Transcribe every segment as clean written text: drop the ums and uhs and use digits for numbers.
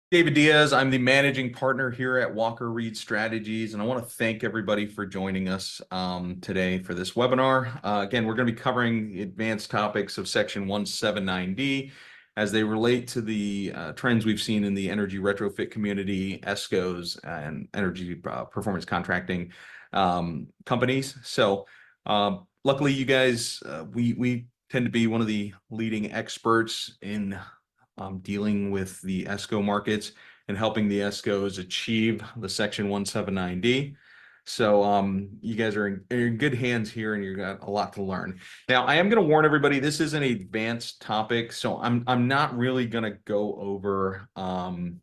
David Diaz. I'm the managing partner here at Walker Reid Strategies, and I want to thank everybody for joining us today for this webinar. Again, we're going to be covering advanced topics of Section 179D as they relate to the trends we've seen in the energy retrofit community, ESCOs, and energy performance contracting companies. Luckily, you guys, we tend to be one of the leading experts in dealing with the ESCO markets and helping the ESCOs achieve the Section 179D. You guys are in good hands here, and you've got a lot to learn. Now, I am going to warn everybody, this is an advanced topic, so I'm not really going to go over kind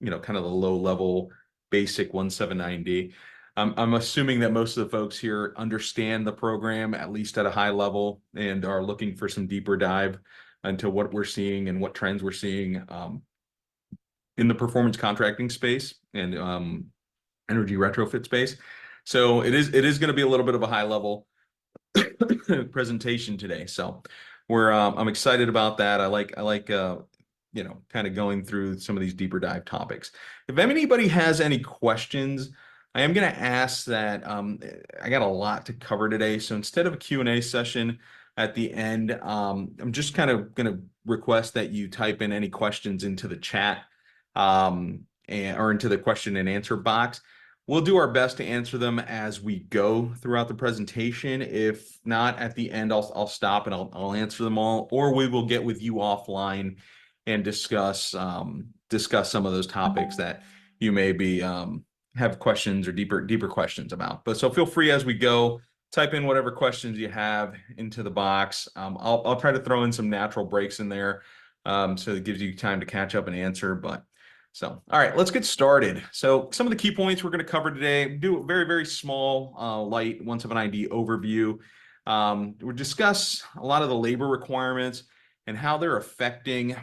of the low level basic 179D. I'm assuming that most of the folks here understand the program at least at a high level and are looking for some deeper dive into what we're seeing and what trends we're seeing in the performance contracting space and energy retrofit space. So it is going to be a little bit of a high level presentation today. So I'm excited about that. I like kind of going through some of these deeper dive topics. If anybody has any questions, I am going to ask that. I got a lot to cover today, so instead of a Q&A session at the end, I'm just kind of going to request that you type in any questions into the chat or into the question and answer box. We'll do our best to answer them as we go throughout the presentation. If not, at the end, I'll stop and I'll answer them all, or we will get with you offline and discuss some of those topics that you may be have questions or deeper questions about. But so feel free as we go, type in whatever questions you have into the box. I'll try to throw in some natural breaks in there, so it gives you time to catch up and answer. All right, let's get started. So some of the key points we're going to cover today, do a very, very small, light 179D overview. We'll discuss a lot of the labor requirements and how they're affecting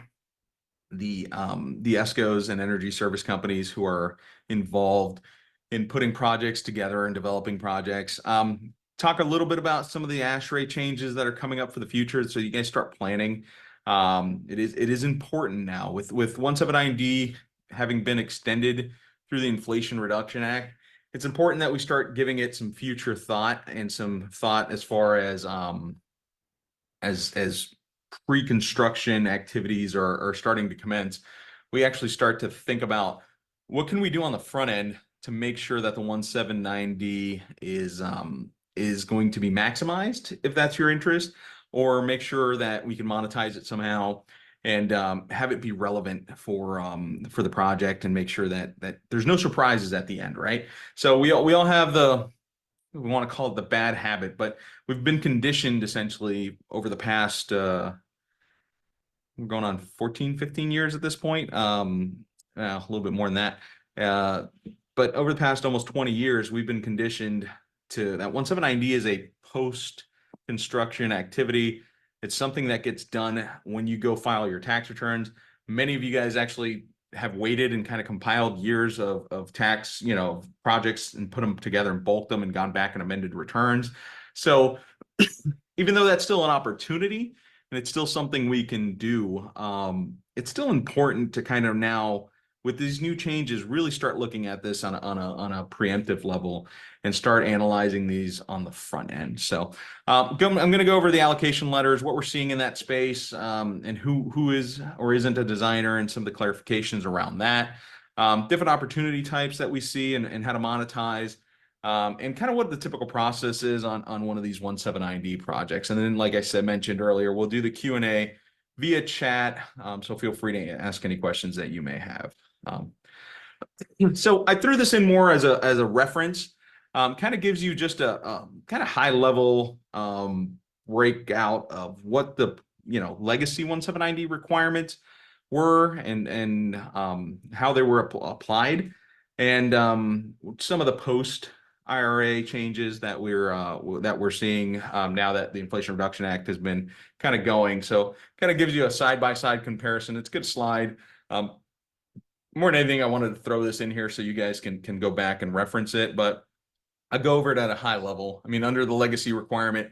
the ESCOs and energy service companies who are involved in putting projects together and developing projects. Talk a little bit about some of the ASHRAE changes that are coming up for the future, so you guys start planning. It is important now with 179D having been extended through the Inflation Reduction Act. It's important that we start giving it some future thought and some thought as far as pre-construction activities are starting to commence. We actually start to think about what can we do on the front end to make sure that the 179D is going to be maximized, if that's your interest, or make sure that we can monetize it somehow and have it be relevant for the project and make sure that there's no surprises at the end, right? So we all have we want to call it the bad habit, but we've been conditioned essentially over the past we're going on 14, 15 years at this point, a little bit more than that. But over the past almost 20 years, we've been conditioned to that 179D is a post-construction activity. It's something that gets done when you go file your tax returns. Many of you guys actually have waited and kind of compiled years of tax, projects and put them together and bulked them and gone back and amended returns. So even though that's still an opportunity and it's still something we can do, it's still important to kind of now, with these new changes, really start looking at this on a preemptive level and start analyzing these on the front end. So I'm going to go over the allocation letters, what we're seeing in that space, and who is or isn't a designer, and some of the clarifications around that, different opportunity types that we see and how to monetize, and kind of what the typical process is on one of these 179D projects. And then, like I mentioned earlier, we'll do the Q&A via chat, so feel free to ask any questions that you may have. So I threw this in more as a reference, kind of gives you just a kind of high level breakout of what the legacy 179D requirements were and how they were applied, and some of the post IRA changes that we're seeing now that the Inflation Reduction Act has been kind of going. So kind of gives you a side-by-side comparison. It's a good slide. More than anything, I wanted to throw this in here so you guys can go back and reference it, but I'll go over it at a high level. I mean, under the legacy requirement,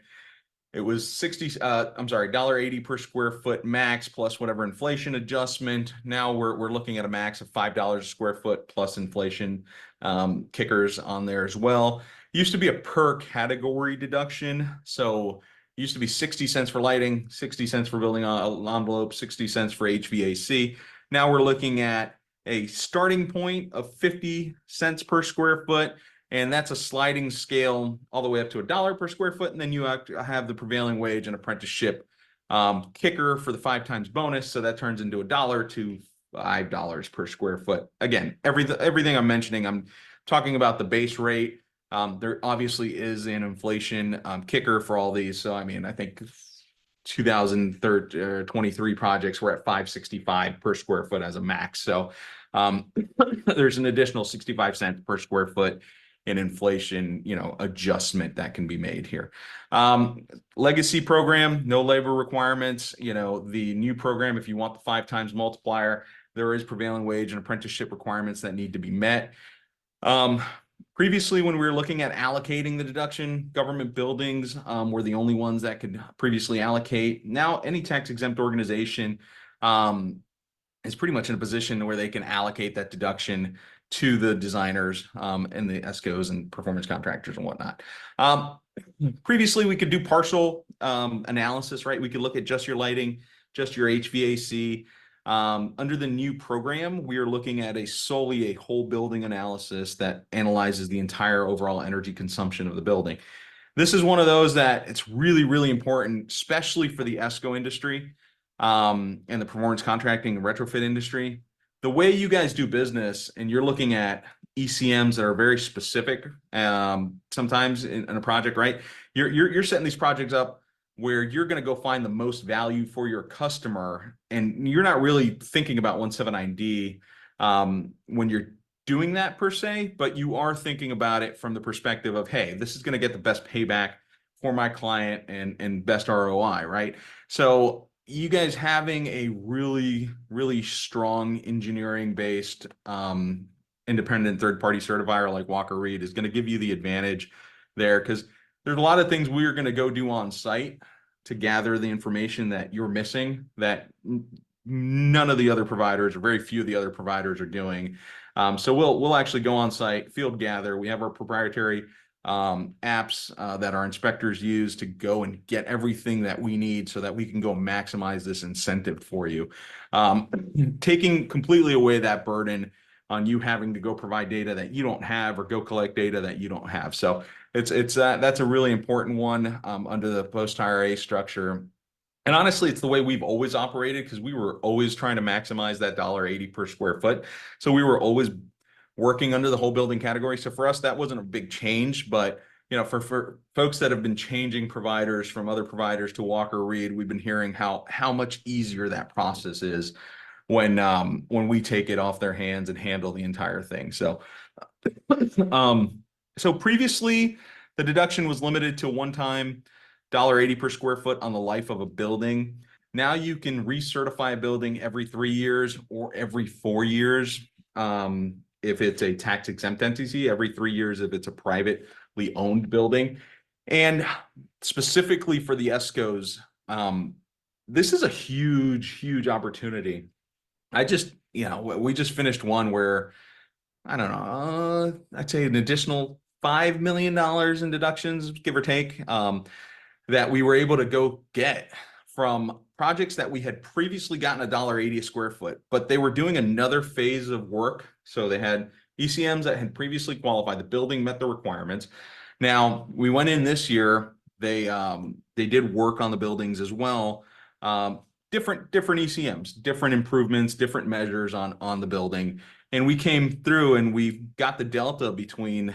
It was $1.80 per square foot max plus whatever inflation adjustment. Now we're looking at a max of $5 a square foot plus inflation kickers on there as well. Used to be a per category deduction. So it used to be 60 cents for lighting, 60 cents for building envelope, 60 cents for HVAC. Now we're looking at a starting point of 50 cents per square foot. And that's a sliding scale all the way up to $1 per square foot. And then you have the prevailing wage and apprenticeship kicker for the 5 times bonus. So that turns into $1 to $5 per square foot. Again, everything I'm mentioning, I'm talking about the base rate. There obviously is an inflation kicker for all these. So, I mean, I think 2023 projects were at $5.65 per square foot as a max. So there's an additional 65 cents per square foot in inflation, adjustment that can be made here. Legacy program, no labor requirements. The new program, if you want the 5 times multiplier, there is prevailing wage and apprenticeship requirements that need to be met. Previously, when we were looking at allocating the deduction, government buildings were the only ones that could previously allocate. Now, any tax exempt organization is pretty much in a position where they can allocate that deduction to the designers and the ESCOs and performance contractors and whatnot. Previously, we could do partial analysis, right? We could look at just your lighting, just your HVAC. Under the new program, we are looking at solely a whole building analysis that analyzes the entire overall energy consumption of the building. This is one of those that it's really, really important, especially for the ESCO industry and the performance contracting and retrofit industry. The way you guys do business, and you're looking at ECMs that are very specific sometimes in a project, right? You're setting these projects up where you're going to go find the most value for your customer, and you're not really thinking about 179D when you're doing that per se, but you are thinking about it from the perspective of, hey, this is going to get the best payback for my client and best ROI, right? So you guys having a really, really strong engineering-based independent third-party certifier like Walker Reid is going to give you the advantage there, because there's a lot of things we're going to go do on site to gather the information that you're missing that none of the other providers, or very few of the other providers, are doing. So we'll actually go on site, field gather. We have our proprietary apps that our inspectors use to go and get everything that we need so that we can go maximize this incentive for you. Taking completely away that burden on you having to go provide data that you don't have or go collect data that you don't have. So that's a really important one under the post-IRA structure. And honestly, it's the way we've always operated, because we were always trying to maximize that $1.80 per square foot. So we were always working under the whole building category. So for us, that wasn't a big change. But for folks that have been changing providers from other providers to Walker Reid, we've been hearing how much easier that process is when we take it off their hands and handle the entire thing. So so previously, the deduction was limited to one-time $1.80 per square foot on the life of a building. Now you can recertify a building every 3 years or every 4 years if it's a tax-exempt entity, every 3 years if it's a privately owned building. And specifically for the ESCOs, this is a huge, huge opportunity. We just finished one where, I don't know, I'd say an additional $5 million in deductions, give or take, that we were able to go get from projects that we had previously gotten $1.80 a square foot, but they were doing another phase of work. So they had ECMs that had previously qualified. The building met the requirements. Now we went in this year, they did work on the buildings as well. Different ECMs, different improvements, different measures on the building. And we came through and we got the delta between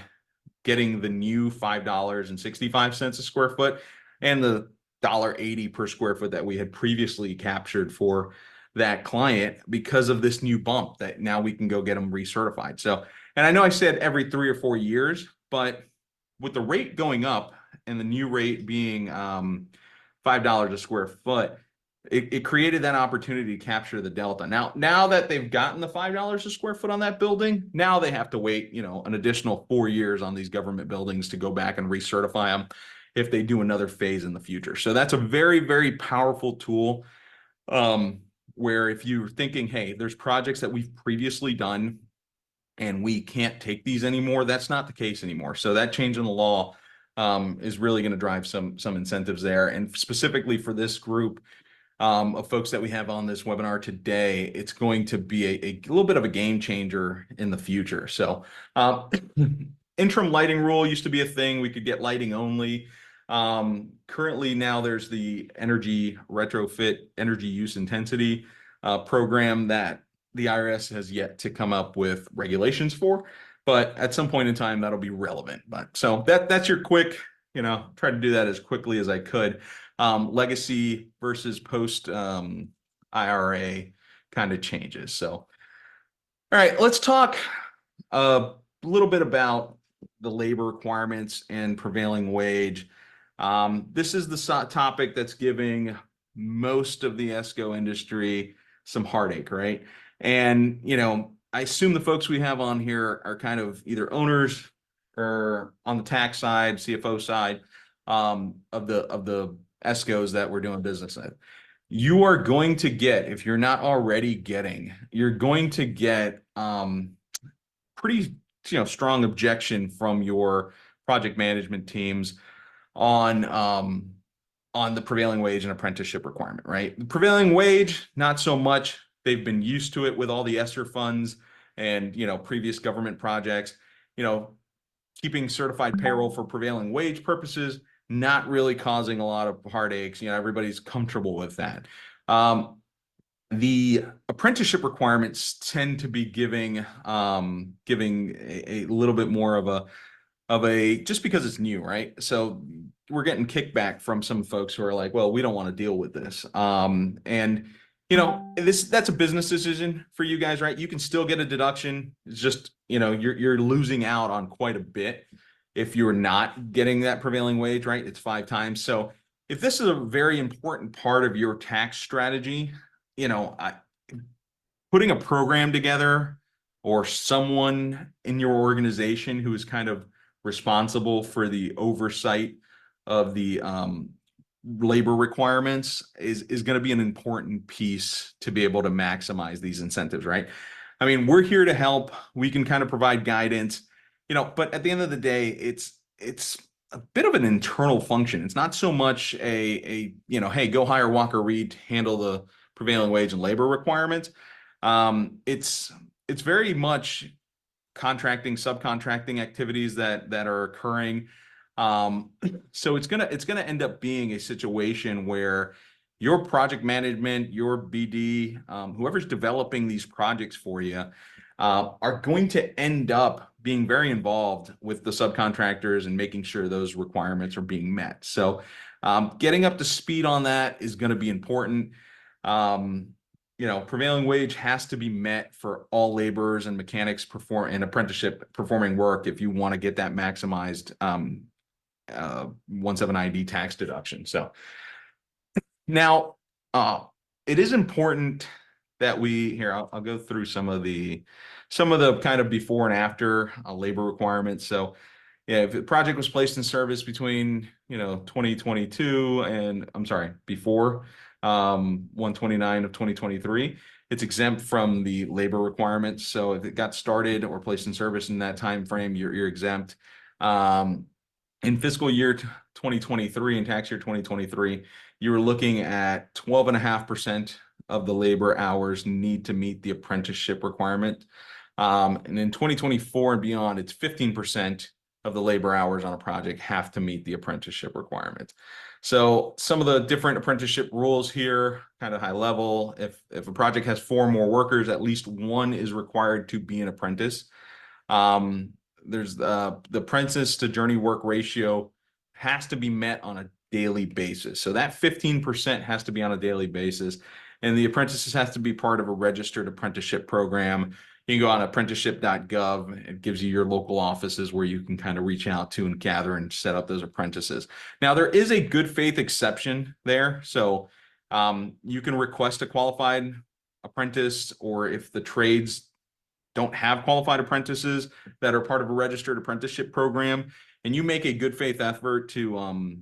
getting the new $5.65 a square foot and the $1.80 per square foot that we had previously captured for that client, because of this new bump that now we can go get them recertified. So, and I know I said every 3 or 4 years, but with the rate going up and the new rate being $5 a square foot, it created that opportunity to capture the delta. Now that they've gotten the $5 a square foot on that building, now they have to wait, an additional 4 years on these government buildings to go back and recertify them. if they do another phase in the future. So that's a very, very powerful tool, where if you're thinking, hey, there's projects that we've previously done and we can't take these anymore, that's not the case anymore. So that change in the law is really going to drive some incentives there. And specifically for this group of folks that we have on this webinar today, it's going to be a little bit of a game changer in the future. So interim lighting rule used to be a thing. We could get lighting only. Currently now there's the energy retrofit energy use intensity program that the IRS has yet to come up with regulations for, but at some point in time that'll be relevant. But so that's your quick, try to do that as quickly as I could. Legacy versus post IRA kind of changes. So, all right, let's talk a little bit about the labor requirements and prevailing wage. This is the topic that's giving most of the ESCO industry some heartache, right? And, I assume the folks we have on here are kind of either owners or on the tax side, CFO side, of the ESCOs that we're doing business with. You are going to get, if you're not already getting, you're going to get pretty strong objection from your project management teams on the prevailing wage and apprenticeship requirement, right? The prevailing wage, not so much. They've been used to it with all the ESSER funds and previous government projects. Keeping certified payroll for prevailing wage purposes, not really causing a lot of heartaches. Everybody's comfortable with that. The apprenticeship requirements tend to be giving a little bit more of a just because it's new, right? So we're getting kickback from some folks who are like, well, we don't want to deal with this. And that's a business decision for you guys, right? You can still get a deduction. It's just, you're losing out on quite a bit if you're not getting that prevailing wage, right? It's 5 times. So if this is a very important part of your tax strategy, putting a program together or someone in your organization who is kind of responsible for the oversight of the labor requirements is going to be an important piece to be able to maximize these incentives, right? I mean, we're here to help. We can kind of provide guidance, but at the end of the day, it's a bit of an internal function. It's not so much hey, go hire Walker Reid to handle the prevailing wage and labor requirements. It's very much contracting, subcontracting activities that are occurring. So it's gonna end up being a situation where your project management, your BD, whoever's developing these projects for you, are going to end up being very involved with the subcontractors and making sure those requirements are being met. So getting up to speed on that is going to be important. Prevailing wage has to be met for all laborers and mechanics and apprenticeship performing work if you want to get that maximized 179D tax deduction. So now it is important that I'll go through some of the kind of before and after labor requirements. So yeah, if the project was placed in service between 2022 and before 129 of 2023, it's exempt from the labor requirements. So if it got started or placed in service in that time frame, you're exempt. In fiscal year 2023 and tax year 2023, you were looking at 12.5% of the labor hours need to meet the apprenticeship requirement. And in 2024 and beyond, it's 15% of the labor hours on a project have to meet the apprenticeship requirement. So some of the different apprenticeship rules here, kind of high level. If a project has 4 or more workers, at least 1 is required to be an apprentice. There's the apprentice to journey work ratio has to be met on a daily basis. So that 15% has to be on a daily basis. And the apprentices has to be part of a registered apprenticeship program. You can go on apprenticeship.gov. It gives you your local offices where you can kind of reach out to and gather and set up those apprentices. Now, there is a good faith exception there. So you can request a qualified apprentice, or if the trades don't have qualified apprentices that are part of a registered apprenticeship program, and you make a good faith effort to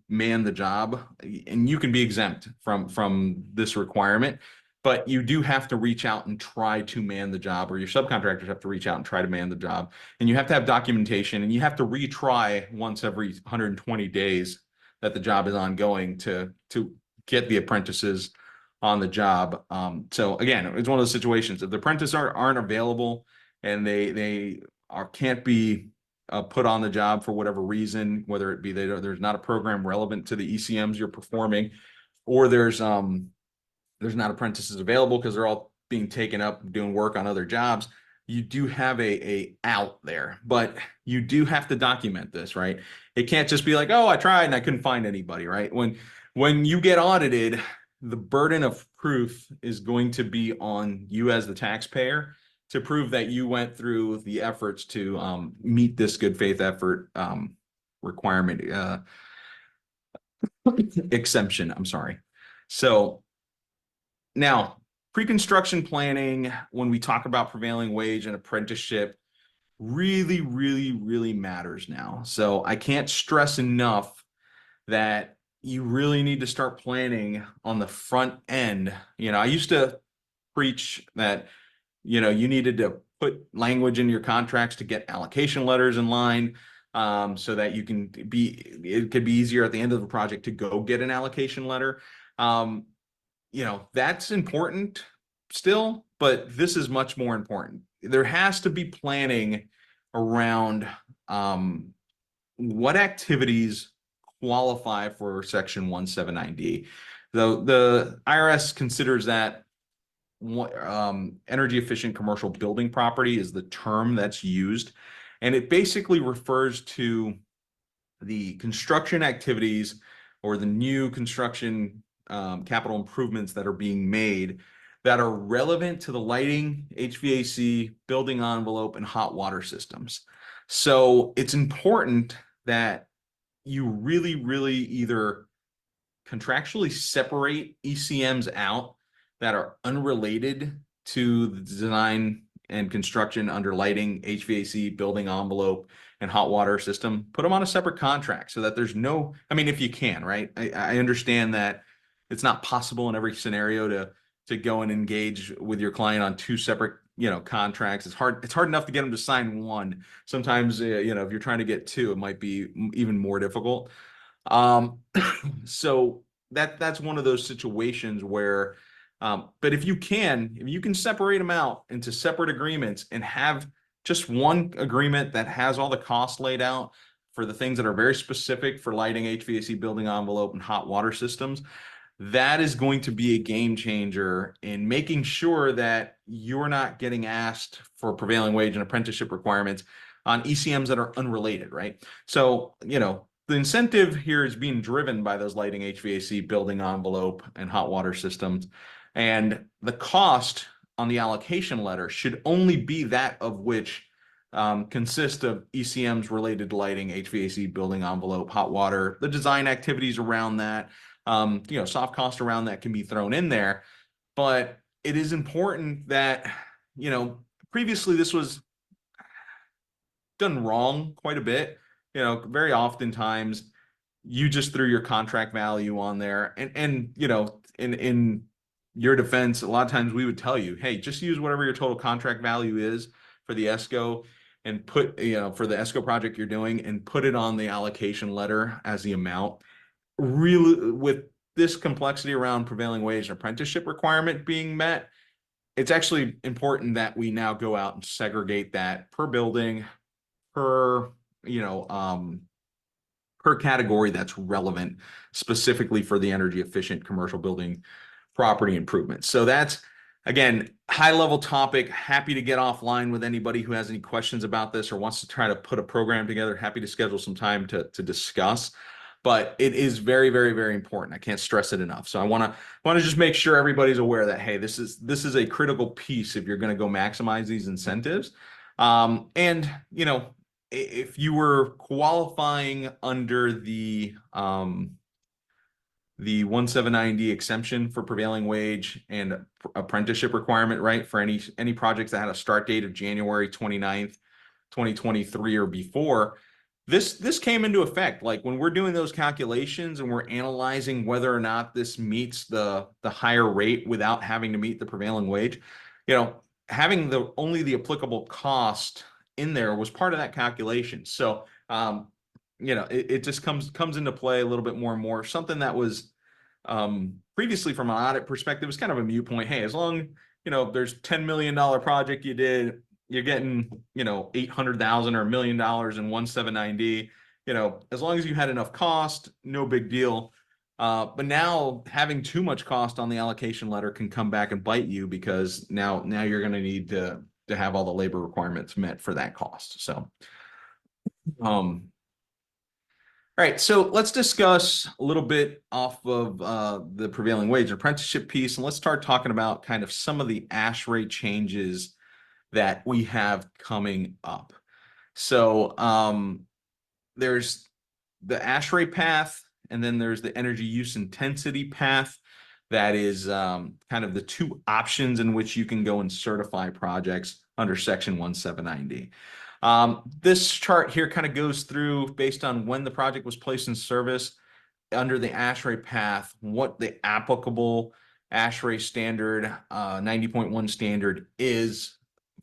man the job, and you can be exempt from this requirement, but you do have to reach out and try to man the job, or your subcontractors have to reach out and try to man the job, and you have to have documentation, and you have to retry once every 120 days that the job is ongoing to get the apprentices on the job. So again, it's one of those situations. If the apprentices aren't available and they can't be put on the job for whatever reason, whether it be there's not a program relevant to the ECMs you're performing, or there's not apprentices available because they're all being taken up doing work on other jobs, you do have a out there, but you do have to document this, right? It can't just be like, oh, I tried and I couldn't find anybody, right? When you get audited, the burden of proof is going to be on you as the taxpayer to prove that you went through the efforts to meet this good faith effort requirement exemption. I'm sorry. So now, pre-construction planning, when we talk about prevailing wage and apprenticeship, really, really, really matters now. So I can't stress enough that you really need to start planning on the front end. I used to preach that, you needed to put language in your contracts to get allocation letters in line, so that it could be easier at the end of the project to go get an allocation letter. That's important still, but this is much more important. There has to be planning around what activities qualify for Section 179D. The IRS considers that energy efficient commercial building property is the term that's used, and it basically refers to the construction activities or the new construction capital improvements that are being made that are relevant to the lighting, HVAC, building envelope, and hot water systems. So it's important that you really, really either contractually separate ECMs out that are unrelated to the design and construction under lighting, HVAC, building envelope, and hot water system, put them on a separate contract so that there's if you can, right? I understand that it's not possible in every scenario to go and engage with your client on two separate, contracts. It's hard enough to get them to sign one. Sometimes, if you're trying to get two, it might be even more difficult. So that's one of those situations where, but if you can separate them out into separate agreements and have just one agreement that has all the costs laid out for the things that are very specific for lighting, HVAC, building envelope, and hot water systems, that is going to be a game changer in making sure that you're not getting asked for prevailing wage and apprenticeship requirements on ECMs that are unrelated, right? So, the incentive here is being driven by those lighting, HVAC, building envelope, and hot water systems. And the cost on the allocation letter should only be that of which consist of ECMs related to lighting, HVAC, building envelope, hot water, the design activities around that, soft cost around that can be thrown in there. But it is important that, previously this was done wrong quite a bit. Very oftentimes you just threw your contract value on there, and in your defense, a lot of times we would tell you, hey, just use whatever your total contract value is for the ESCO and put, for the ESCO project you're doing, and put it on the allocation letter as the amount. Really, with this complexity around prevailing wage and apprenticeship requirement being met, it's actually important that we now go out and segregate that per building, per per category that's relevant specifically for the energy efficient commercial building property improvements. So that's, again, high level topic. Happy to get offline with anybody who has any questions about this or wants to try to put a program together. Happy to schedule some time to discuss. But it is very, very, very important. I can't stress it enough. So I want to just make sure everybody's aware that, hey, this is a critical piece if you're going to go maximize these incentives. And if you were qualifying under the 179D exemption for prevailing wage and apprenticeship requirement, right, for any projects that had a start date of January 29th, 2023 or before, This came into effect like when we're doing those calculations and we're analyzing whether or not this meets the higher rate without having to meet the prevailing wage. Having the only the applicable cost in there was part of that calculation. So it just comes into play a little bit more and more. Something that was previously from an audit perspective was kind of a mute point. Hey, as long there's $10 million project you did, you're getting 800,000 or $1 million in 179D. As long as you had enough cost, no big deal. But now having too much cost on the allocation letter can come back and bite you, because now you're going to need to have all the labor requirements met for that cost. So all right, so let's discuss a little bit off of the prevailing wage apprenticeship piece, and let's start talking about kind of some of the ASH rate changes that we have coming up. So there's the ASH rate path, and then there's the energy use intensity path. That is kind of the two options in which you can go and certify projects under Section 179D. This chart here kind of goes through based on when the project was placed in service under the ASHRAE path, what the applicable ASHRAE standard 90.1 standard is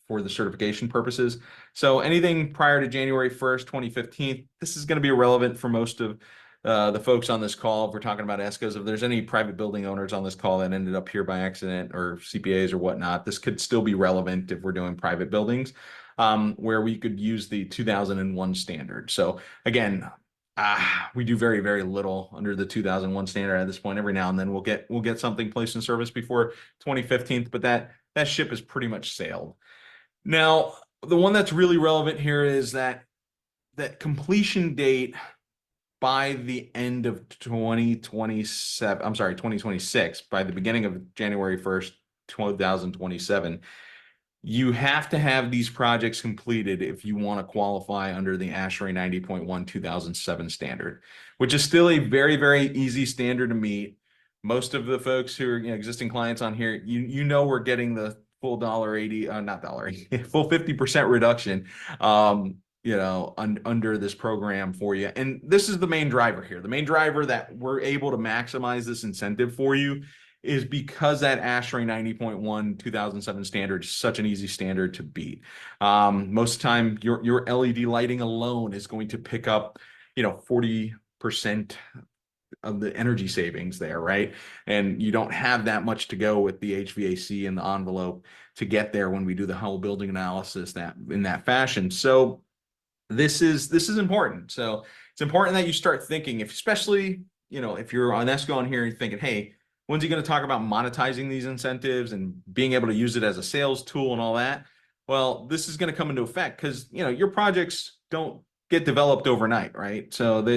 for the certification purposes. So anything prior to January 1st, 2015, this is going to be irrelevant for most of the folks on this call. If we're talking about ESCOs, if there's any private building owners on this call that ended up here by accident, or CPAs or whatnot, this could still be relevant if we're doing private buildings, where we could use the 2001 standard. So again, we do very, very little under the 2001 standard at this point. Every now and then we'll get something placed in service before 2015, but that ship has pretty much sailed. Now, the one that's really relevant here is that completion date by the end of 2027, I'm sorry, 2026, by the beginning of January 1st, 2027, you have to have these projects completed if you want to qualify under the ASHRAE 90.1 2007 standard, which is still a very, very easy standard to meet. Most of the folks who are existing clients on here, we're getting the full $1.80, not $1.80, full 50% reduction under this program for you. And this is the main driver here. The main driver that we're able to maximize this incentive for you is because that ASHRAE 90.1 2007 standard is such an easy standard to beat. Most of the time, your LED lighting alone is going to pick up 40% of the energy savings there, right? And you don't have that much to go with the HVAC and the envelope to get there when we do the whole building analysis that in that fashion. So this is important. So it's important that you start thinking, especially if you're on ESCO on here and thinking, hey, when's he going to talk about monetizing these incentives and being able to use it as a sales tool and all that? Well, this is going to come into effect because your projects don't get developed overnight, right? So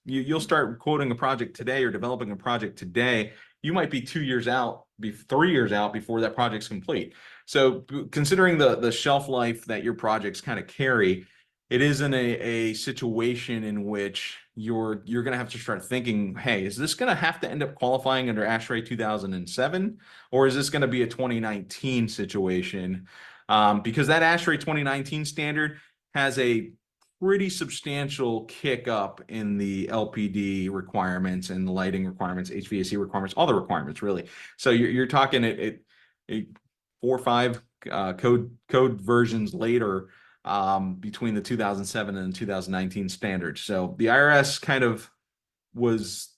you'll start quoting a project today or developing a project today. You might be 2 years out, be 3 years out before that project's complete. So considering the shelf life that your projects kind of carry, it is in a situation in which you're going to have to start thinking, hey, is this going to have to end up qualifying under ASHRAE 2007, or is this going to be a 2019 situation? Because that ASHRAE 2019 standard has a pretty substantial kick up in the LPD requirements and the lighting requirements, HVAC requirements, all the requirements really. So you're talking it 4 or 5 code versions later, between the 2007 and 2019 standards. So the IRS kind of was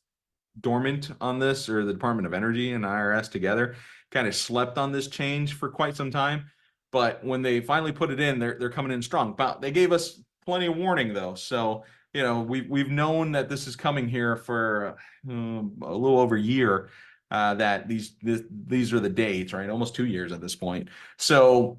dormant on this, or the Department of Energy and IRS together kind of slept on this change for quite some time. But when they finally put it in, they're coming in strong. But they gave us plenty of warning though. So we've known that this is coming here for a little over a year. That these are the dates, right? Almost 2 years at this point. So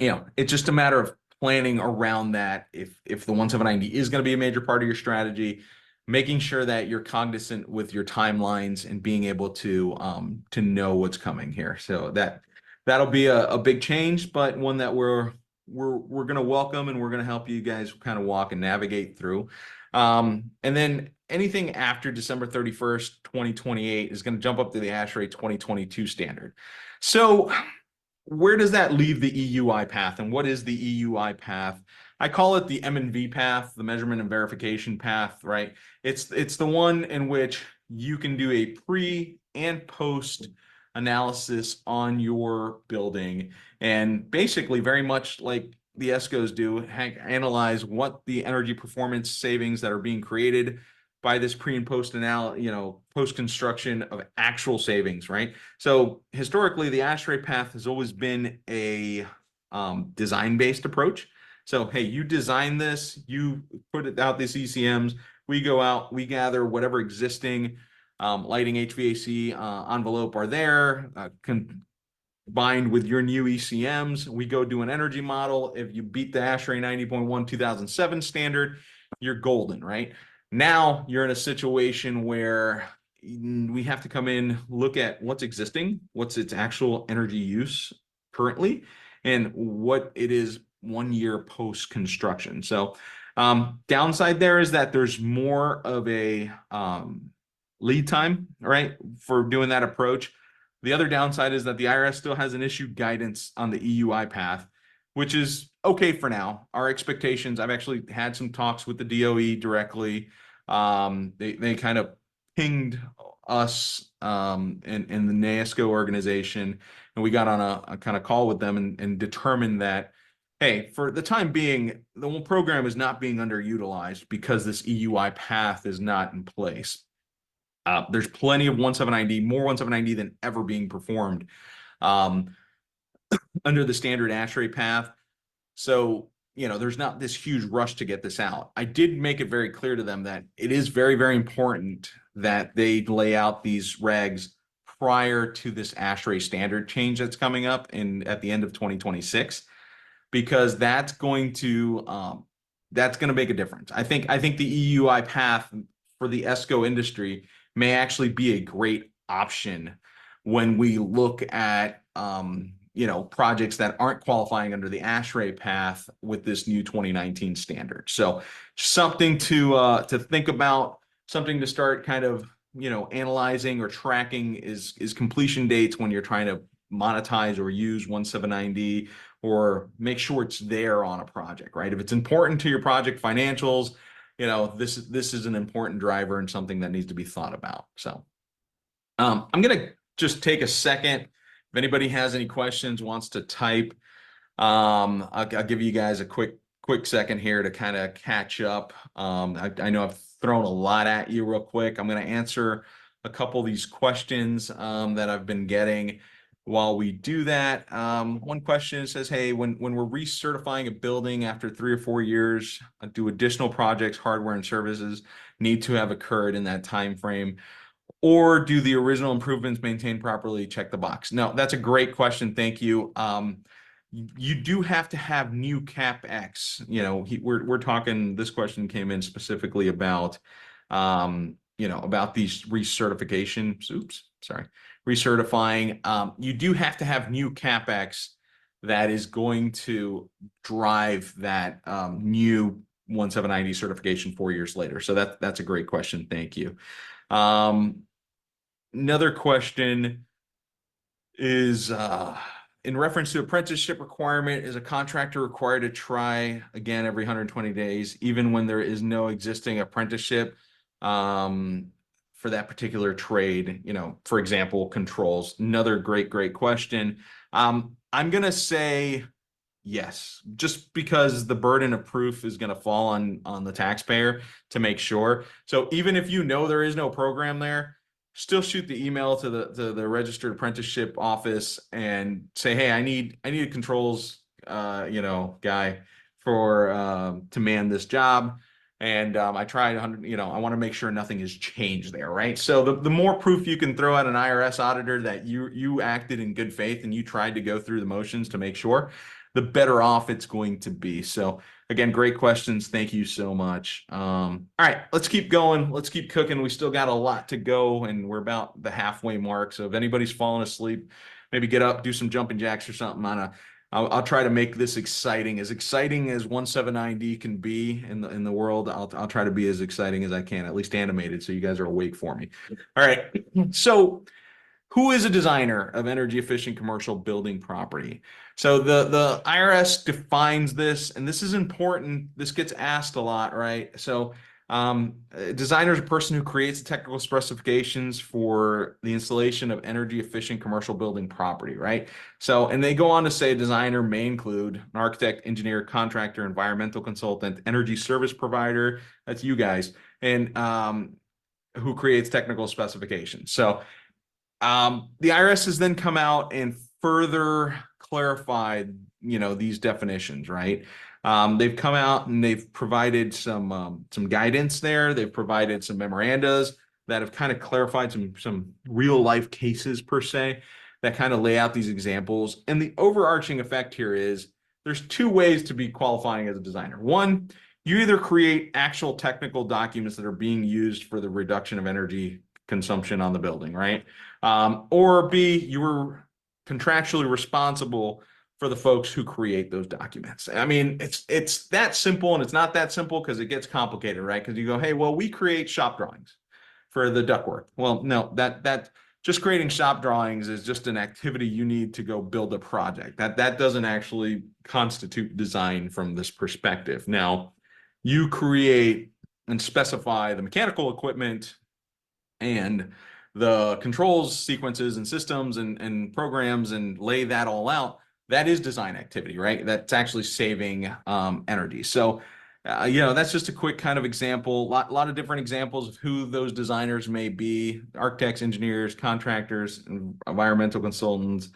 it's just a matter of planning around that. If the 1790 is going to be a major part of your strategy, making sure that you're cognizant with your timelines and being able to know what's coming here. So that'll be a big change, but one that we're going to welcome, and we're going to help you guys kind of walk and navigate through. And then anything after December 31st, 2028 is going to jump up to the ASHRAE 2022 standard. So where does that leave the EUI path? And what is the EUI path? I call it the M&V path, the measurement and verification path, right? It's the one in which you can do a pre and post analysis on your building, and basically very much like the ESCOs do, analyze what the energy performance savings that are being created by this pre and post post construction of actual savings, right? So historically, the ASHRAE path has always been a design-based approach. So, hey, you design this, you put it out these ECMs, we go out, we gather whatever existing lighting, HVAC envelope are there, combined with your new ECMs. We go do an energy model. If you beat the ASHRAE 90.1 2007 standard, you're golden, right? Now you're in a situation where we have to come in, look at what's existing, what's its actual energy use currently, and what it is 1 year post construction. So downside there is that there's more of a lead time, right, for doing that approach. The other downside is that the IRS still hasn't issued guidance on the EUI path, which is okay for now. Our expectations, I've actually had some talks with the DOE directly. They kind of pinged us in the NAESCO organization, and we got on a kind of call with them and determined that, hey, for the time being, the whole program is not being underutilized because this EUI path is not in place. There's plenty of 179D, more 179D than ever being performed under the standard ASHRAE path. So, there's not this huge rush to get this out. I did make it very clear to them that it is very, very important that they lay out these regs prior to this ASHRAE standard change that's coming up at the end of 2026, because that's going to make a difference. I think the EUI path for the ESCO industry may actually be a great option when we look at projects that aren't qualifying under the ASHRAE path with this new 2019 standard. So something to think about, something to start kind of analyzing or tracking is completion dates when you're trying to monetize or use 179D, or make sure it's there on a project, right? If it's important to your project financials, this is an important driver and something that needs to be thought about. So I'm gonna just take a second. If anybody has any questions, wants to type, I'll give you guys a quick second here to kind of catch up. I know I've thrown a lot at you real quick. I'm going to answer a couple of these questions that I've been getting. While we do that, one question says, hey, when we're recertifying a building after 3 or 4 years, do additional projects, hardware and services need to have occurred in that time frame? Or do the original improvements maintained properly? Check the box. No, that's a great question. Thank you. You do have to have new CapEx. We're talking, this question came in specifically about, about these recertification. Oops, sorry. Recertifying. You do have to have new CapEx that is going to drive that new 179D certification 4 years later. So that's a great question. Thank you. Another question is in reference to apprenticeship requirement, is a contractor required to try again every 120 days, even when there is no existing apprenticeship for that particular trade? For example, controls. Another great question. I'm going to say yes, just because the burden of proof is going to fall on the taxpayer to make sure. So even if there is no program there, still shoot the email to the registered apprenticeship office and say, hey, I need a controls guy for to man this job. And I tried 100, I want to make sure nothing has changed there, right? So the more proof you can throw at an IRS auditor that you acted in good faith and you tried to go through the motions to make sure, the better off it's going to be. So again, great questions. Thank you so much. All right, let's keep going. Let's keep cooking. We still got a lot to go, and we're about the halfway mark. So if anybody's falling asleep, maybe get up, do some jumping jacks or something. I'll try to make this exciting as 179D can be in the world. I'll try to be as exciting as I can, at least animated, so you guys are awake for me. All right. So who is a designer of energy efficient commercial building property? So the IRS defines this, and this is important. This gets asked a lot, right? So a designer is a person who creates the technical specifications for the installation of energy efficient commercial building property, right? So, and they go on to say a designer may include an architect, engineer, contractor, environmental consultant, energy service provider, that's you guys, and who creates technical specifications. So the IRS has then come out and further clarified, these definitions, right? They've come out and they've provided some guidance there. They've provided some memorandas that have kind of clarified some real life cases per se that kind of lay out these examples. And the overarching effect here is there's two ways to be qualifying as a designer. One, you either create actual technical documents that are being used for the reduction of energy consumption on the building, right? Or B, you were contractually responsible for the folks who create those documents. I mean, it's that simple, and it's not that simple because it gets complicated, right? Because you go, hey, well, we create shop drawings for the ductwork. Well, no, that just creating shop drawings is just an activity you need to go build a project. That doesn't actually constitute design from this perspective. Now, you create and specify the mechanical equipment and the controls sequences and systems and programs and lay that all out. That is design activity, right? That's actually saving energy. So, that's just a quick kind of example. Lot of different examples of who those designers may be: architects, engineers, contractors, environmental consultants,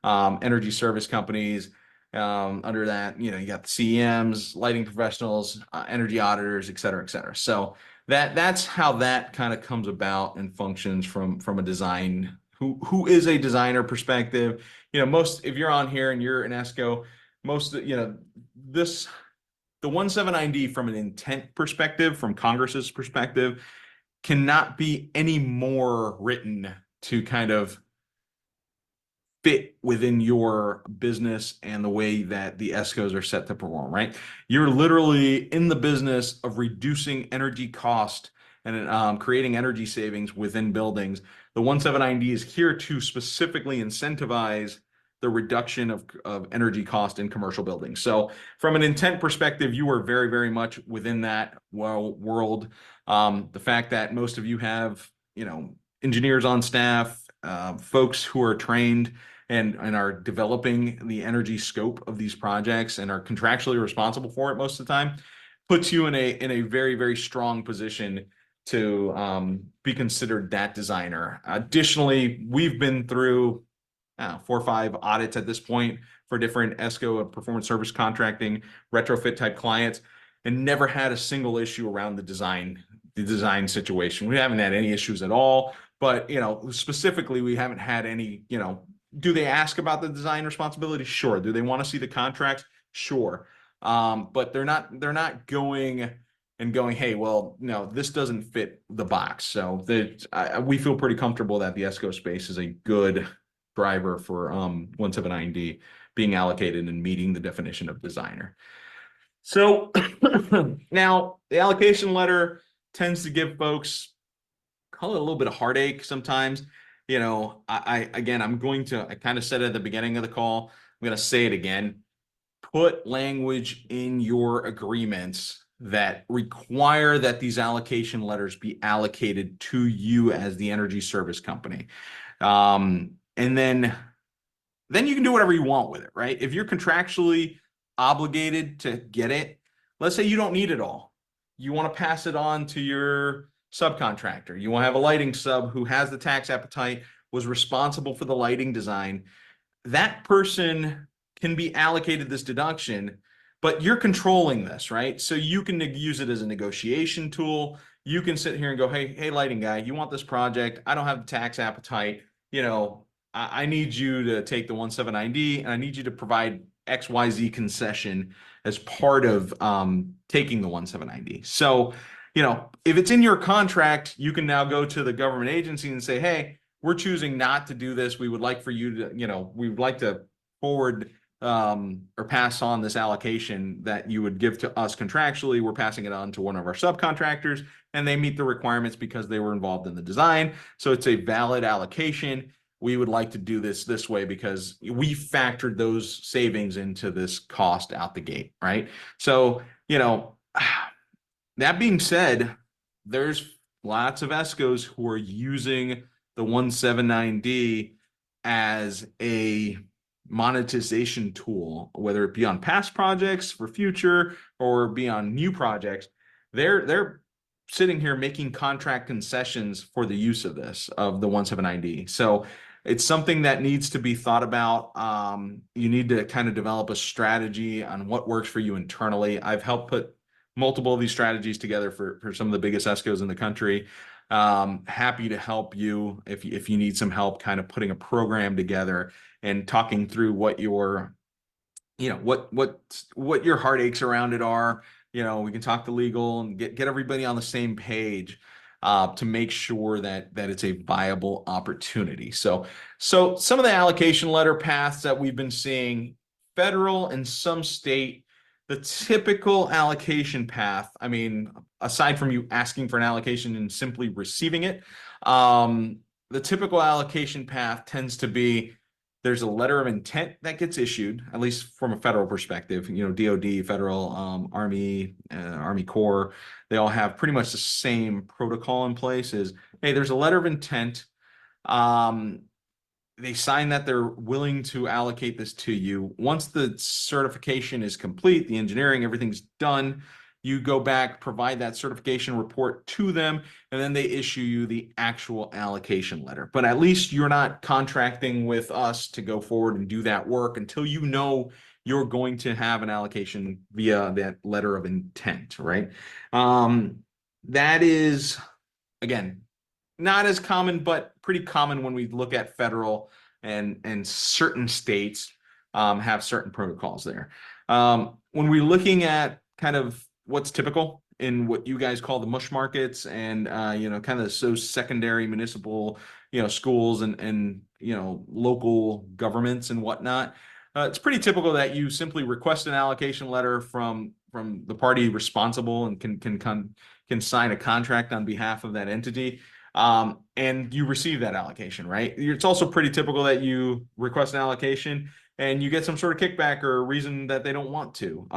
energy service companies. Under that, you got the CEMs, lighting professionals, energy auditors, et cetera, et cetera. So that's how that kind of comes about and functions from a design. Who is a designer perspective? Most, if you're on here and you're an ESCO, most this the 179D from an intent perspective, from Congress's perspective, cannot be any more written to kind of fit within your business and the way that the ESCOs are set to perform, right? You're literally in the business of reducing energy cost and creating energy savings within buildings. The 179D is here to specifically incentivize the reduction of energy cost in commercial buildings. So from an intent perspective, you are very, very much within that world. The fact that most of you have, engineers on staff, folks who are trained and are developing the energy scope of these projects and are contractually responsible for it most of the time, puts you in a very, very strong position to be considered that designer. Additionally, we've been through 4 or 5 audits at this point for different ESCO performance service contracting retrofit type clients, and never had a single issue around the design situation. We haven't had any issues at all. But, specifically, we haven't had any, do they ask about the design responsibility? Sure. Do they want to see the contracts? Sure. But they're not going, hey, well, no, this doesn't fit the box. So we feel pretty comfortable that the ESCO space is a good driver for 179D being allocated and meeting the definition of designer. So now the allocation letter tends to give folks, call it a little bit of heartache sometimes. I kind of said it at the beginning of the call. I'm going to say it again. Put language in your agreements that require that these allocation letters be allocated to you as the energy service company. And then you can do whatever you want with it, right? If you're contractually obligated to get it, let's say you don't need it all. You want to pass it on to your subcontractor. You want to have a lighting sub who has the tax appetite, was responsible for the lighting design. That person can be allocated this deduction, but you're controlling this, right? So you can use it as a negotiation tool. You can sit here and go, hey, lighting guy, you want this project? I don't have the tax appetite. I need you to take the 179D and I need you to provide XYZ concession as part of taking the 179D. So, if it's in your contract, you can now go to the government agency and say, hey, we're choosing not to do this. We would like for you to, we would like to forward or pass on this allocation that you would give to us contractually. We're passing it on to one of our subcontractors, and they meet the requirements because they were involved in the design. So it's a valid allocation. we would like to do this way because we factored those savings into this cost out the gate, right? So, that being said, there's lots of ESCOs who are using the 179D as a monetization tool, whether it be on past projects for future or be on new projects. They're sitting here making contract concessions for the use of the 179D. So it's something that needs to be thought about. You need to kind of develop a strategy on what works for you internally. I've helped put multiple of these strategies together for some of the biggest ESCOs in the country. Happy to help you if you need some help kind of putting a program together and talking through what your what your heartaches around it are. We can talk to legal and get everybody on the same page to make sure that it's a viable opportunity. So some of the allocation letter paths that we've been seeing, federal and some state, the typical allocation path, I mean, aside from you asking for an allocation and simply receiving it, the typical allocation path tends to be there's a letter of intent that gets issued, at least from a federal perspective. DoD, federal, Army, Army Corps, they all have pretty much the same protocol in place. Hey, there's a letter of intent. They sign that they're willing to allocate this to you. Once the certification is complete, the engineering, everything's done, you go back, provide that certification report to them, and then they issue you the actual allocation letter. But at least you're not contracting with us to go forward and do that work until you know you're going to have an allocation via that letter of intent, right? That is, again, not as common, but pretty common when we look at federal and certain states have certain protocols there. When we're looking at kind of what's typical in what you guys call the mush markets and kind of those secondary municipal schools and local governments and whatnot, it's pretty typical that you simply request an allocation letter from the party responsible and can sign a contract on behalf of that entity. And you receive that allocation, right? It's also pretty typical that you request an allocation and you get some sort of kickback or a reason that they don't want to.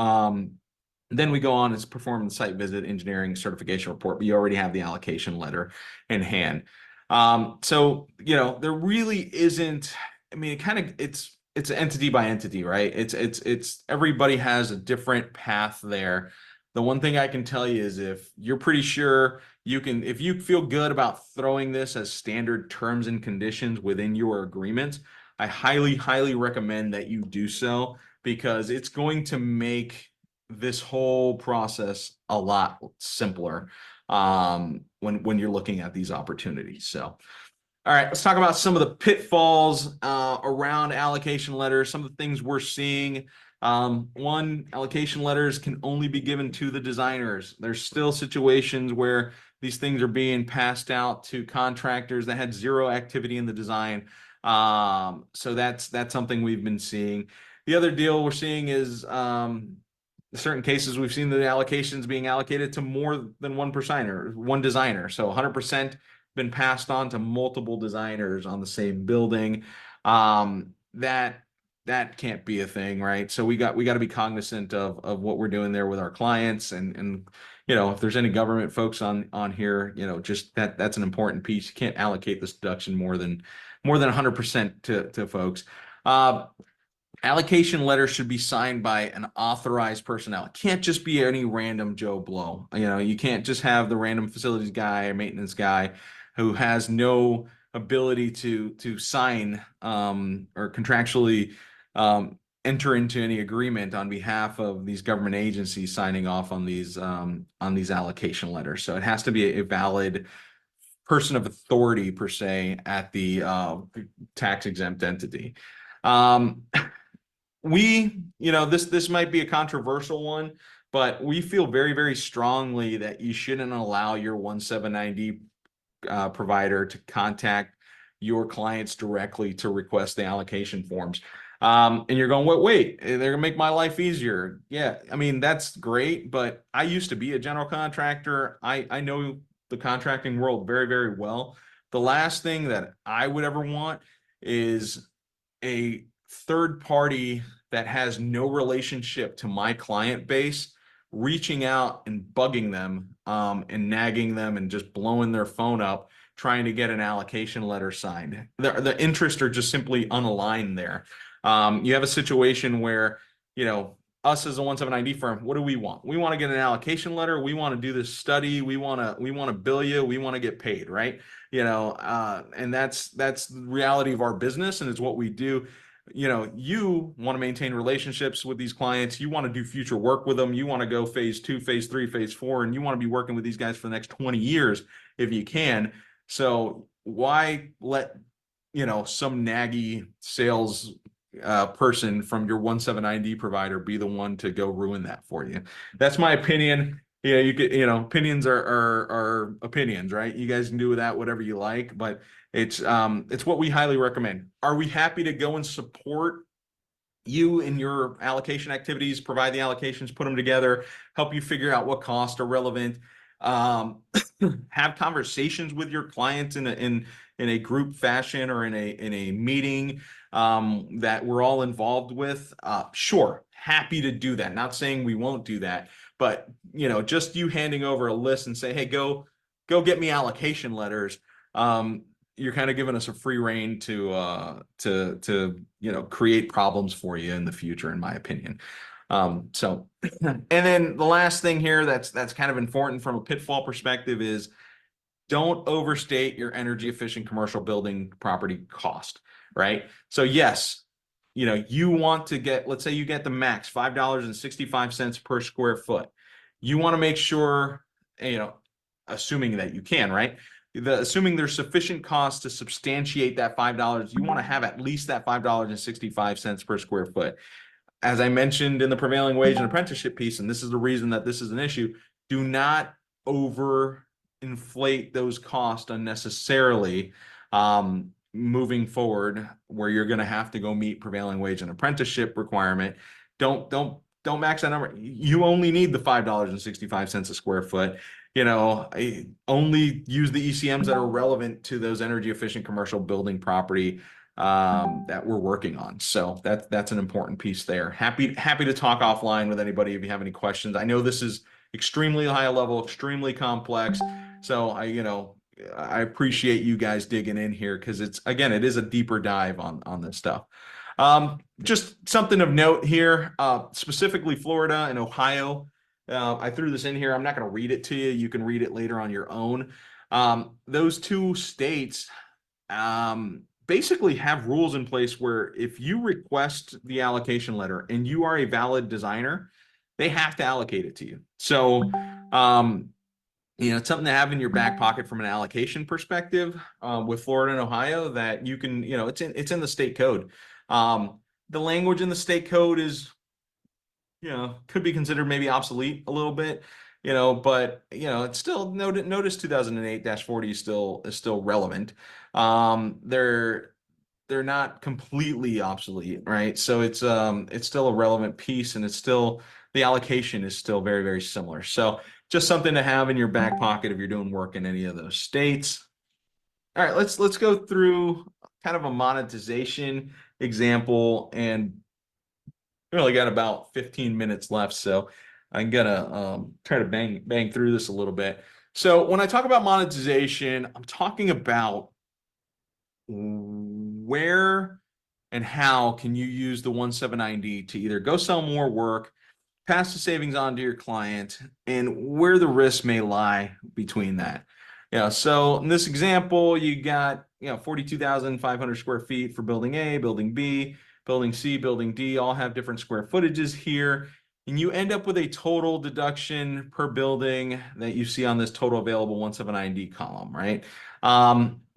Then we go on and perform the site visit, engineering, certification report, but you already have the allocation letter in hand. So there really isn't, I mean, it's entity by entity, right? It's everybody has a different path there. The one thing I can tell you is if you're pretty sure if you feel good about throwing this as standard terms and conditions within your agreement, I highly, highly recommend that you do so because it's going to make this whole process a lot simpler when you're looking at these opportunities. So, all right, let's talk about some of the pitfalls around allocation letters, some of the things we're seeing. One, allocation letters can only be given to the designers. There's still situations where these things are being passed out to contractors that had zero activity in the design. So that's something we've been seeing. The other deal we're seeing is in certain cases we've seen the allocations being allocated to more than one designer. So 100% been passed on to multiple designers on the same building. That can't be a thing, right? So we got to be cognizant of what we're doing there with our clients and if there's any government folks on here, just that's an important piece. You can't allocate this deduction more than 100% to folks. Allocation letter should be signed by an authorized personnel. It can't just be any random Joe Blow. You can't just have the random facilities guy or maintenance guy who has no ability to sign or contractually enter into any agreement on behalf of these government agencies signing off on these allocation letters. So it has to be a valid person of authority per se at the tax exempt entity. This might be a controversial one, but we feel very, very strongly that you shouldn't allow your 179D provider to contact your clients directly to request the allocation forms. And you're going, wait, they're gonna make my life easier. Yeah, I mean, that's great, but I used to be a general contractor. I know the contracting world very, very well. The last thing that I would ever want is a third party that has no relationship to my client base reaching out and bugging them and nagging them and just blowing their phone up trying to get an allocation letter signed. The interests are just simply unaligned there. You have a situation where, us as a 179D firm, what do we want? We want to get an allocation letter. We want to do this study. We want to bill you. We want to get paid, right? And that's the reality of our business, and it's what we do. You want to maintain relationships with these clients. You want to do future work with them. You want to go phase 2, phase 3, phase 4, and you want to be working with these guys for the next 20 years if you can. So why let, some naggy sales person from your 179D provider be the one to go ruin that for you? That's my opinion. Yeah, you could, opinions are opinions, right? You guys can do with that whatever you like, but it's what we highly recommend. Are we happy to go and support you in your allocation activities, provide the allocations, put them together, help you figure out what costs are relevant, have conversations with your clients in a group fashion or in a meeting that we're all involved with? Sure, happy to do that. Not saying we won't do that, but just you handing over a list and say, hey, go get me allocation letters. You're kind of giving us a free rein to create problems for you in the future, in my opinion. And then the last thing here that's kind of important from a pitfall perspective is don't overstate your energy efficient commercial building property cost, right? So yes, you want to get, let's say you get the max $5.65 per square foot. You want to make sure, assuming that you can, right? Assuming there's sufficient cost to substantiate that $5, you want to have at least that $5.65 per square foot. As I mentioned in the prevailing wage and apprenticeship piece, and this is the reason that this is an issue, do not over inflate those costs unnecessarily moving forward, where you're going to have to go meet prevailing wage and apprenticeship requirement. Don't max that number. You only need the $5.65 a square foot. Only use the ECMs that are relevant to those energy efficient commercial building property that we're working on. So that's an important piece there. Happy to talk offline with anybody if you have any questions. I know this is extremely high level, extremely complex. So I appreciate you guys digging in here, because it is a deeper dive on this stuff. Just something of note here, specifically Florida and Ohio. I threw this in here. I'm not going to read it to you. You can read it later on your own. Those two states basically have rules in place where if you request the allocation letter and you are a valid designer, they have to allocate it to you. So, it's something to have in your back pocket from an allocation perspective with Florida and Ohio, that you can, it's in the state code. The language in the state code is, could be considered maybe obsolete a little bit, but it's still notice 2008-40 is still relevant. They're not completely obsolete, right? So it's still a relevant piece, and the allocation is still very, very similar. So just something to have in your back pocket if you're doing work in any of those states. All right, let's go through kind of a monetization example, and we only got about 15 minutes left, so I'm gonna try to bang through this a little bit. So when I talk about monetization, I'm talking about where and how can you use the 179D to either go sell more work, pass the savings on to your client, and where the risk may lie between that. So in this example, you got 42,500 square feet for building A, building B, building C, building D, all have different square footages here. And you end up with a total deduction per building that you see on this total available 179D column, right?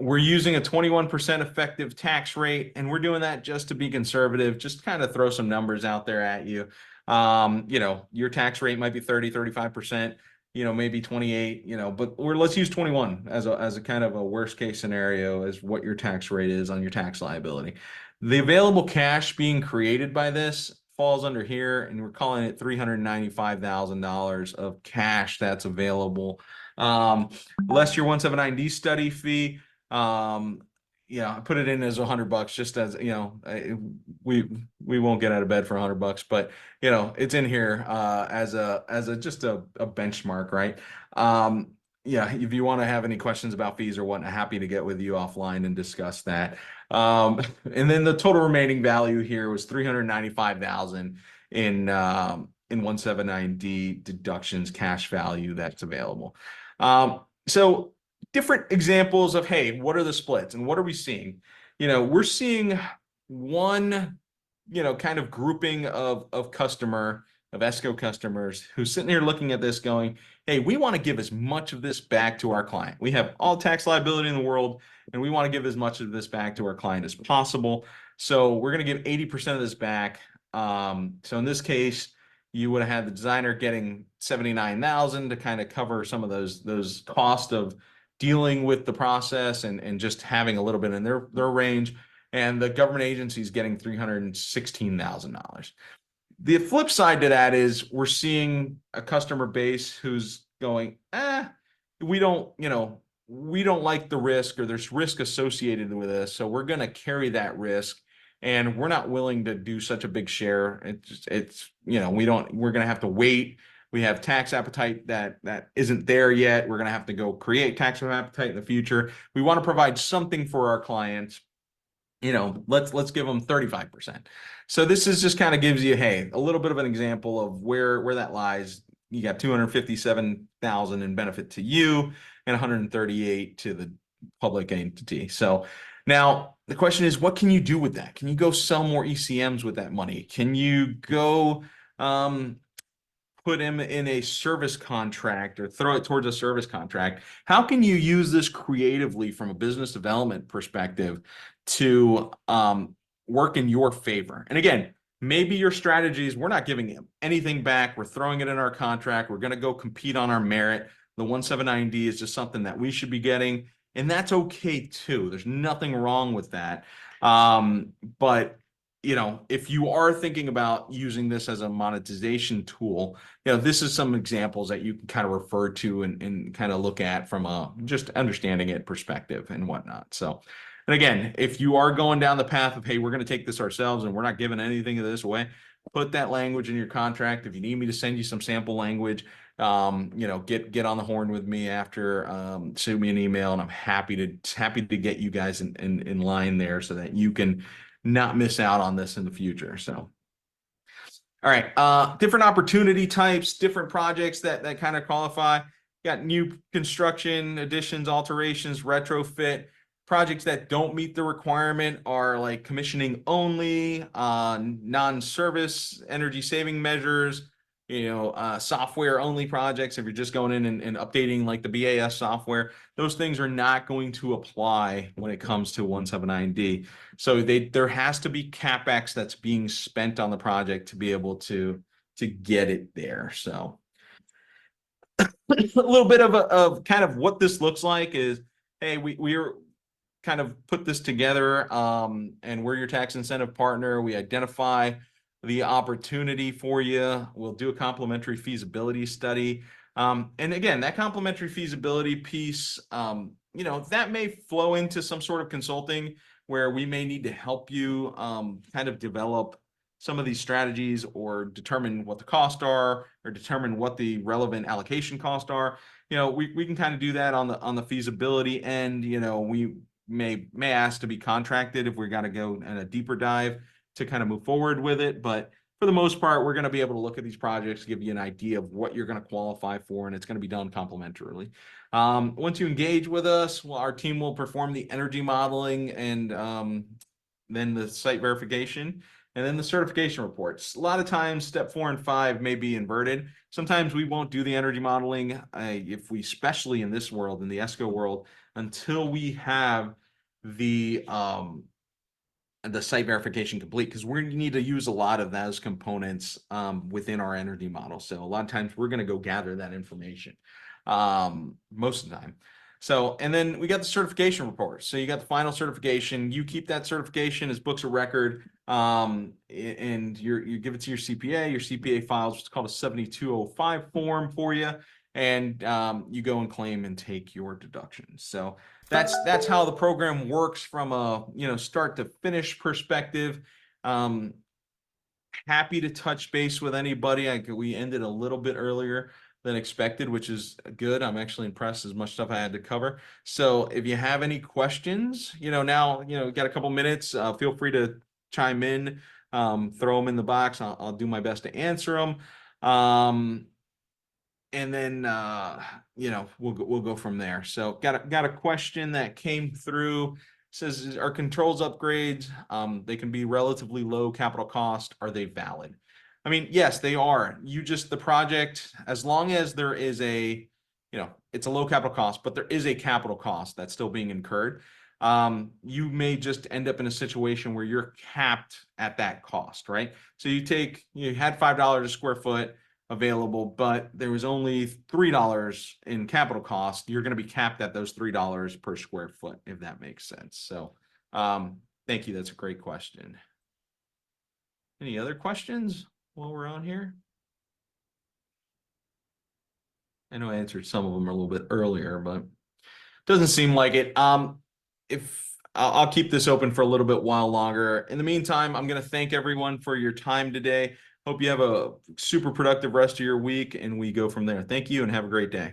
We're using a 21% effective tax rate, and we're doing that just to be conservative, just kind of throw some numbers out there at you. Your tax rate might be 30, 35%, maybe 28, but let's use 21 as a kind of a worst case scenario as what your tax rate is on your tax liability. The available cash being created by this falls under here, and we're calling it $395,000 of cash that's available. Less your 179D study fee, I put it in as $100 just as, we won't get out of bed for $100, but it's in here as a just a benchmark, right? Um, yeah, if you want to have any questions about fees or whatnot, happy to get with you offline and discuss that. And then the total remaining value here was 395,000 in 179D deductions cash value that's available. So different examples of, hey, what are the splits and what are we seeing? We're seeing one, kind of grouping of customer, of ESCO customers who's sitting here looking at this going, hey, we want to give as much of this back to our client. We have all tax liability in the world, and we want to give as much of this back to our client as possible. So we're going to give 80% of this back. So in this case, you would have had the designer getting 79,000 to kind of cover some of those costs of dealing with the process and just having a little bit in their range, and the government agency is getting $316,000. The flip side to that is we're seeing a customer base who's going, we don't, we don't like the risk, or there's risk associated with this, so we're going to carry that risk, and we're not willing to do such a big share. We're going to have to wait. We have tax appetite that isn't there yet. We're going to have to go create tax appetite in the future. We want to provide something for our clients. Let's give them 35%. So this is just kind of gives you, hey, a little bit of an example of where that lies. You got 257,000 in benefit to you and 138 to the public entity. So now the question is, what can you do with that? Can you go sell more ECMs with that money? Can you go put him in a service contract or throw it towards a service contract? How can you use this creatively from a business development perspective to work in your favor? And again, maybe your strategy is, we're not giving him anything back. We're throwing it in our contract. We're going to go compete on our merit. The 179D is just something that we should be getting. And that's okay too. There's nothing wrong with that. But if you are thinking about using this as a monetization tool, this is some examples that you can kind of refer to and kind of look at from a just understanding it perspective and whatnot. So, and again, if you are going down the path of, hey, we're going to take this ourselves and we're not giving anything of this away, put that language in your contract. If you need me to send you some sample language, get on the horn with me after, send me an email, and I'm happy to get you guys in line there so that you can not miss out on this in the future. So, all right, different opportunity types, different projects that kind of qualify. Got new construction, additions, alterations, retrofit. Projects that don't meet the requirement are like commissioning only, non-service energy saving measures, software only projects. If you're just going in and updating like the BAS software, those things are not going to apply when it comes to 179D. So there has to be CapEx that's being spent on the project to be able to get it there. So a little bit of kind of what this looks like is, hey, we're kind of put this together, and we're your tax incentive partner. We identify the opportunity for you. We'll do a complimentary feasibility study. And again, that complimentary feasibility piece, that may flow into some sort of consulting where we may need to help you kind of develop some of these strategies, or determine what the costs are, or determine what the relevant allocation costs are. We can kind of do that on the feasibility end. We may ask to be contracted if we got to go in a deeper dive to kind of move forward with it. But for the most part, we're going to be able to look at these projects, give you an idea of what you're going to qualify for, and it's going to be done complimentarily. Once you engage with us, our team will perform the energy modeling and then the site verification, and then the certification reports. A lot of times, step 4 and 5 may be inverted. Sometimes we won't do the energy modeling, especially in this world, in the ESCO world, until we have the site verification complete, because we need to use a lot of those components within our energy model. So a lot of times we're going to go gather that information most of the time. So, and then we got the certification report. So you got the final certification. You keep that certification as books of record, and you give it to your CPA. Your CPA files what's called a 7205 form for you. and you go and claim and take your deductions. So that's how the program works from a start to finish perspective. Happy to touch base with anybody. We ended a little bit earlier than expected, which is good. I'm actually impressed as much stuff I had to cover. So if you have any questions, now, got a couple minutes, feel free to chime in, throw them in the box. I'll do my best to answer them. And then, we'll go from there. So got a question that came through. Says, are controls upgrades, they can be relatively low capital cost. Are they valid? I mean, yes, they are. The project, as long as there is it's a low capital cost, but there is a capital cost that's still being incurred. You may just end up in a situation where you're capped at that cost, right? So you had $5 a square foot available, but there was only $3 in capital cost. You're going to be capped at those $3 per square foot, if that makes sense. So, thank you. That's a great question. Any other questions while we're on here? I know I answered some of them a little bit earlier, but doesn't seem like it. If I'll keep this open for a little bit while longer. In the meantime, I'm going to thank everyone for your time today. Hope you have a super productive rest of your week, and we go from there. Thank you and have a great day.